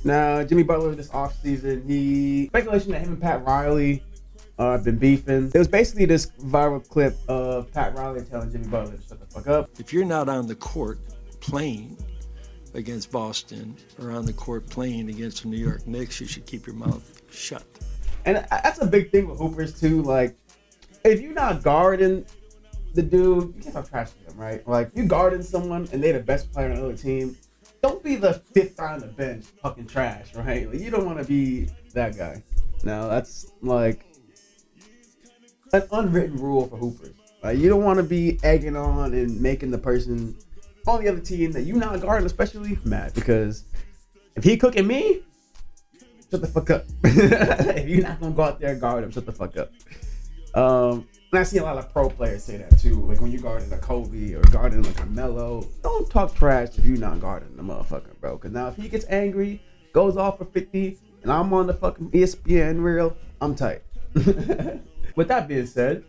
Now, Jimmy Butler this offseason, speculation that him and Pat Riley have been beefing. It was basically this viral clip of Pat Riley telling Jimmy Butler to shut the fuck up. If you're not on the court playing against Boston or on the court playing against the New York Knicks, you should keep your mouth shut. And that's a big thing with hoopers too. Like, if you're not guarding the dude, you can't talk trash to them, right? Like, you guarding someone and they're the best player on the other team, don't be the fifth guy on the bench fucking trash, right? Like, you don't want to be that guy. Now, that's like an unwritten rule for hoopers. You don't want to be egging on and making the person on the other team that you not guarding especially mad, because if he cooking me, shut the fuck up. If you're not gonna go out there and guard him, shut the fuck up. And I see a lot of pro players say that too. Like when you're guarding a Kobe or guarding like a Melo, don't talk trash if you're not guarding the motherfucker, bro. Because now if he gets angry, goes off for 50, and I'm on the fucking ESPN reel, I'm tight. With that being said,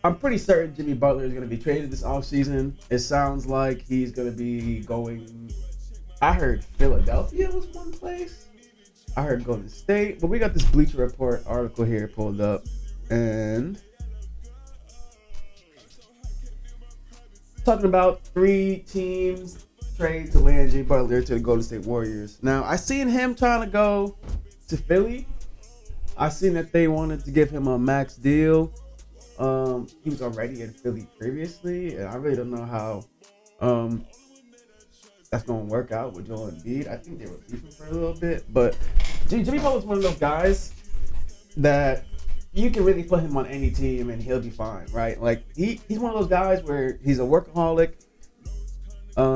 I'm pretty certain Jimmy Butler is going to be traded this offseason. It sounds like he's going to be going. I heard Philadelphia was one place. I heard Golden State. But we got this Bleacher Report article here pulled up. And talking about 3 teams trade to land Jimmy Butler to the Golden State Warriors. Now, I seen him trying to go to Philly. I seen that they wanted to give him a max deal. He was already in Philly previously, and I really don't know how that's going to work out with Joel Embiid. I think they were beefing for a little bit, but Jimmy Butler's one of those guys that you can really put him on any team and he'll be fine, right? Like he's one of those guys where he's a workaholic. He's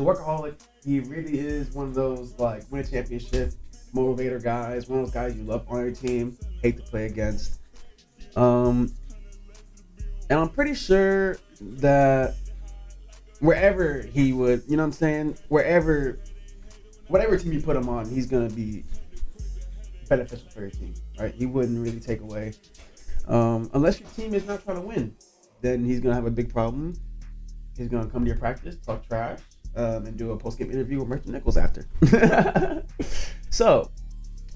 a workaholic. He really is one of those like win a championship motivator guys. One of those guys you love on your team, hate to play against. And I'm pretty sure that wherever he would, you know what I'm saying? Whatever team you put him on, he's going to be beneficial for your team, right? He wouldn't really take away. Unless your team is not trying to win, then he's going to have a big problem. He's going to come to your practice, talk trash, and do a post-game interview with Merchant Nichols after. So,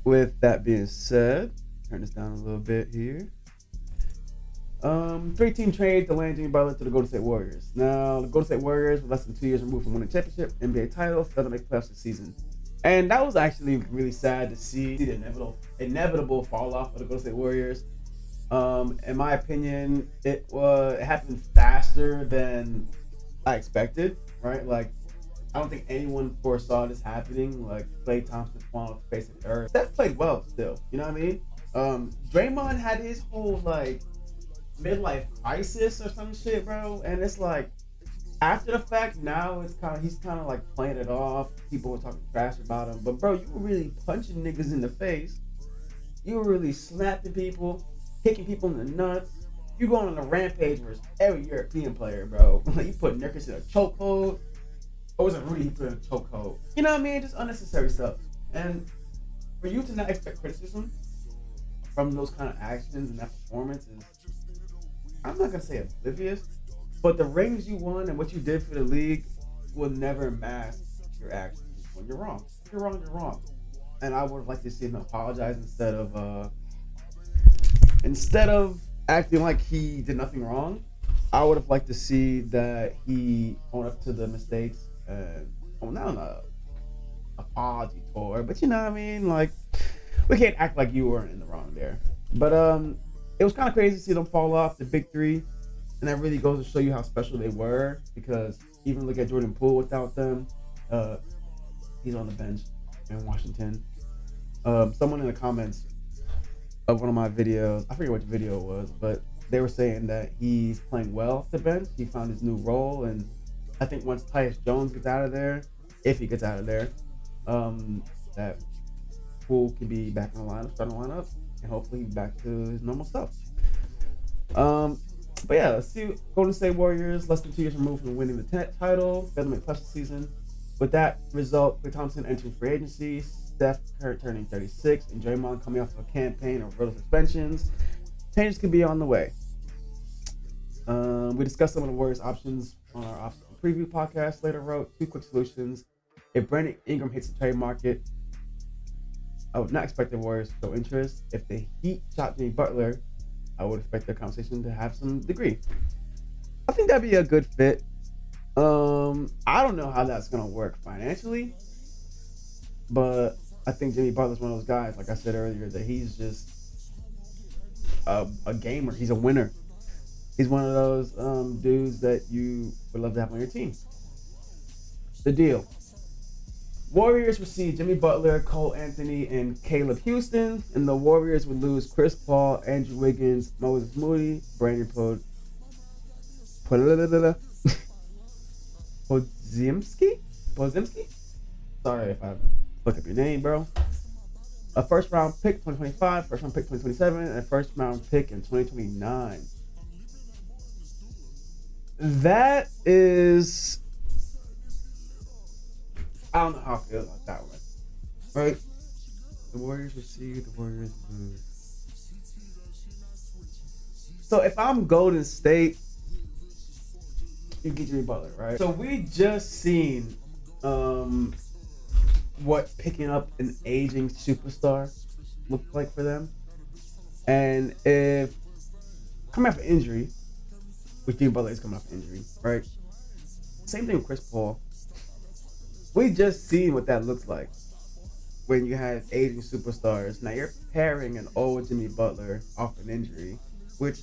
with that being said, turn this down a little bit here. 3-team trade to land Jimmy Butler to the Golden State Warriors. Now, the Golden State Warriors were less than 2 years removed from winning a championship, NBA title, failed to make playoffs this season. And that was actually really sad to see the inevitable fall off of the Golden State Warriors. In my opinion, it happened faster than I expected, right? Like, I don't think anyone foresaw this happening. Like, Klay Thompson falling off the face of the earth. Steph played well still, you know what I mean? Draymond had his whole, like, midlife crisis or some shit, bro. And it's like, after the fact, now he's kind of like playing it off. People were talking trash about him. But, bro, you were really punching niggas in the face. You were really slapping people, kicking people in the nuts. You going on a rampage versus every European player, bro. You put Nurkic in a chokehold. Or was it Rudy he put in a chokehold? You know what I mean? Just unnecessary stuff. And for you to not expect criticism from those kind of actions and that performance is, I'm not going to say oblivious, but the rings you won and what you did for the league will never mask your actions when you're wrong. If you're wrong, you're wrong. And I would like to see him apologize instead of acting like he did nothing wrong. I would have liked to see that he owned up to the mistakes and not on a apology tour, but you know what I mean? Like, we can't act like you weren't in the wrong there. But it was kind of crazy to see them fall off the big three, and that really goes to show you how special they were, because even look at Jordan Poole without them. He's on the bench in Washington. Someone in the comments of one of my videos, I forget which video it was, but they were saying that he's playing well off the bench. He found his new role, and I think once Tyus Jones gets out of there, if he gets out of there, that Poole can be back in the lineup, starting the lineup, and hopefully back to his normal stuff. But yeah, let's see. Golden State Warriors, less than 2 years removed from winning the title, failed to make playoffs this season. With that result, Klay Thompson entering free agency, Steph Curry turning 36, and Draymond coming off of a campaign of road suspensions. Changes could be on the way. We discussed some of the Warriors' options on our option preview podcast. Later wrote 2 quick solutions If Brandon Ingram hits the trade market, I would not expect the Warriors to show interest. If the Heat shot Jimmy Butler, I would expect the conversation to have some degree. I think that'd be a good fit. I don't know how that's gonna work financially, but I think Jimmy Butler's one of those guys, like I said earlier, that he's just a gamer. He's a winner. He's one of those dudes that you would love to have on your team. The deal. Warriors receive Jimmy Butler, Cole Anthony, and Caleb Houston, and the Warriors would lose Chris Paul, Andrew Wiggins, Moses Moody, Brandon Podziemski? Sorry if I fuck up your name, bro. A first round pick 2025, first round pick 2027, and a first round pick in 2029. That is, I don't know how I feel about that one. Right? The Warriors receive, the Warriors lose. So if I'm Golden State, you get Jimmy Butler, right? So we just seen what picking up an aging superstar looked like for them. And if coming off an injury, which Jimmy Butler is coming off an injury, right? Same thing with Chris Paul. We just seen what that looks like when you have aging superstars. Now you're pairing an old Jimmy Butler off an injury, which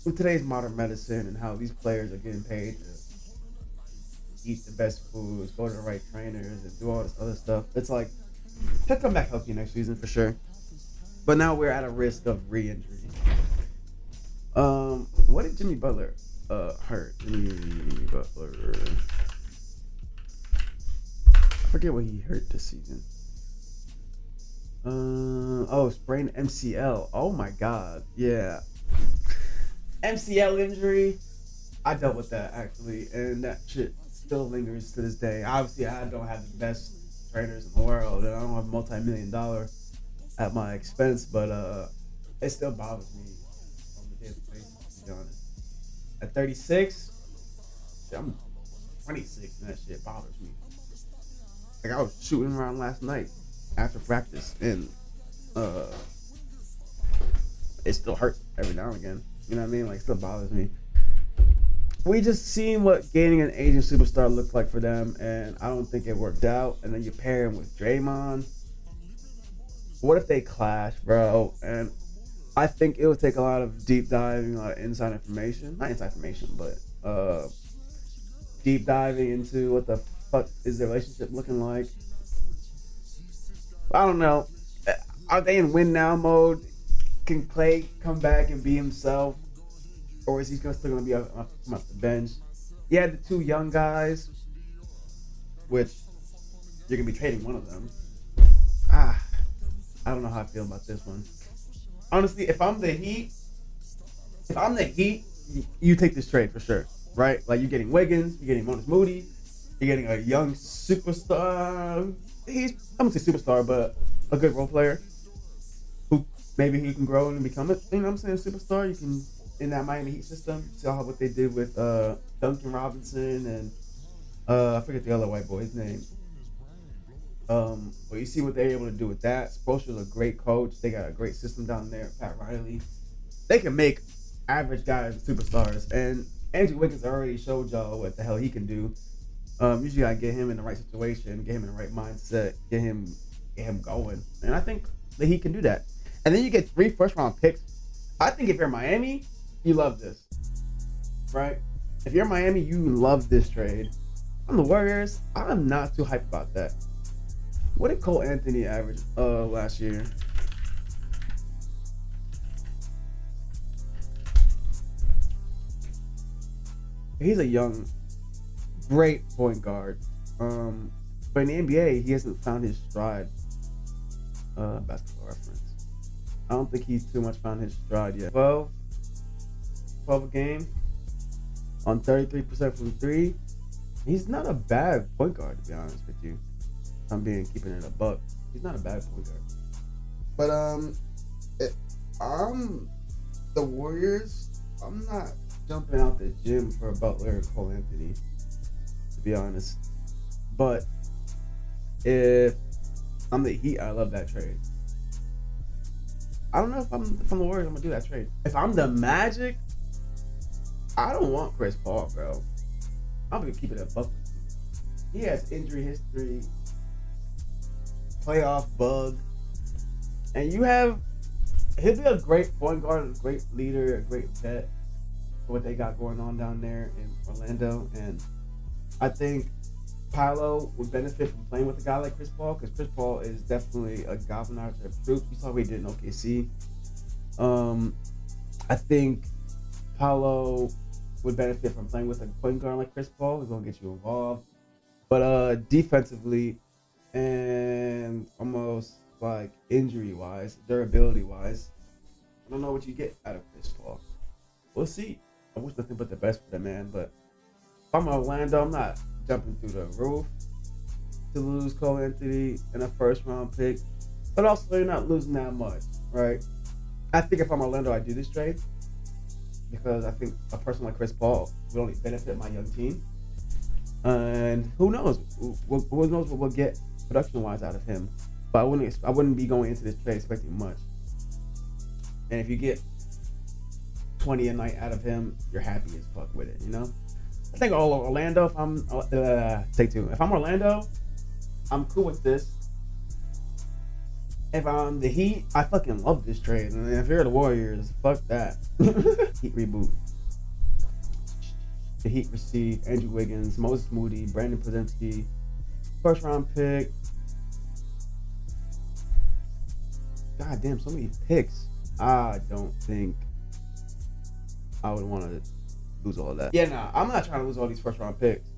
with today's modern medicine and how these players are getting paid to eat the best foods, go to the right trainers, and do all this other stuff, it's like he'll come back healthy next season for sure. But now we're at a risk of re-injury. What did Jimmy Butler hurt? Jimmy Butler. I forget what he hurt this season. Sprained MCL. Oh my God. Yeah. MCL injury. I dealt with that actually, and that shit still lingers to this day. Obviously, I don't have the best trainers in the world, and I don't have multi-million-dollar at my expense, but it still bothers me on a daily basis, to be honest. At 36, I'm 26, and that shit bothers me. Like, I was shooting around last night after practice, and it still hurts every now and again. You know what I mean? Like, it still bothers me. We just seen what gaining an aging superstar looked like for them, and I don't think it worked out. And then you pair him with Draymond. What if they clash, bro? And I think it would take a lot of deep diving, a lot of inside information. Not inside information, but deep diving into what the fuck is the relationship looking like. I don't know. Are they in win now mode? Can Clay come back and be himself? Or is he still going to be up the bench? Yeah, the two young guys, which you're going to be trading one of them. I don't know how I feel about this one. Honestly, if I'm the Heat, you take this trade for sure, right? Like, you're getting Wiggins, you're getting Moses Moody, you're getting a young superstar. I'm going to say superstar, but a good role player who maybe he can grow and become a, you know what I'm saying, superstar. You can, in that Miami Heat system, see how what they did with Duncan Robinson and I forget the other white boy's name. But you see what they're able to do with that. Spoelstra's a great coach. They got a great system down there. Pat Riley. They can make average guys superstars. And Andrew Wiggins already showed y'all what the hell he can do. Usually I get him in the right situation, get him in the right mindset, get him going. And I think that he can do that. And then you get 3 first-round picks. I think if you're Miami, you love this, right? If you're Miami, you love this trade. I'm the Warriors. I'm not too hyped about that. What did Cole Anthony average last year? He's a young, great point guard. But in the NBA, he hasn't found his stride. Basketball reference. I don't think he's too much found his stride yet. 12 a game on 33% from 3. He's not a bad point guard, to be honest with you. I'm keeping it a buck. He's not a bad point guard. But if I'm the Warriors, I'm not jumping out the gym for Butler or Cole Anthony, to be honest. But if I'm the Heat, I love that trade. I don't know if I'm the Warriors, I'm gonna do that trade. If I'm the Magic, I don't want Chris Paul, bro. I'm gonna keep it a buck. He has injury history, playoff bug, and he'll be a great point guard, a great leader, a great vet for what they got going on down there in Orlando. And I think Paolo would benefit from playing with a guy like Chris Paul, because Chris Paul is definitely a galvanizer of troops. We saw what he did in OKC. I think Paolo would benefit from playing with a point guard like Chris Paul. He's gonna get you involved, but defensively and almost like injury wise, durability wise, I don't know what you get out of Chris Paul. We'll see. I wish nothing but the best for the man, but if I'm Orlando, I'm not jumping through the roof to lose Cole Anthony in a first round pick, but also you're not losing that much, right? I think if I'm Orlando, I do this trade because I think a person like Chris Paul will only benefit my young team, and who knows? Who knows what we'll get production wise out of him? But I wouldn't be going into this trade expecting much. And if you get 20 a night out of him, you're happy as fuck with it, you know? I think Orlando, if I'm take two. If I'm Orlando, I'm cool with this. If I'm the Heat, I fucking love this trade. And if you're the Warriors, fuck that. Heat reboot. The Heat receive Andrew Wiggins, Moses Moody, Brandon Podziemski, first round pick. God damn, so many picks. I don't think I would want to lose all of that. Yeah, nah, I'm not trying to lose all these first round picks.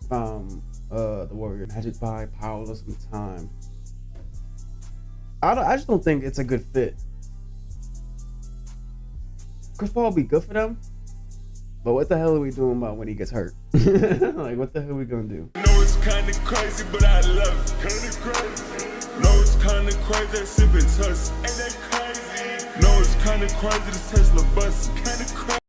The Warriors. Magic by Paolo some time. I just don't think it's a good fit. Chris Paul will be good for them, but what the hell are we doing about when he gets hurt? Like, what the hell are we gonna do? No, it's kinda crazy, but I love it. Kinda crazy. No, it's kinda crazy, that sipping tuss. Ain't that crazy? No, it's kinda crazy, this Tesla bus. Kinda crazy.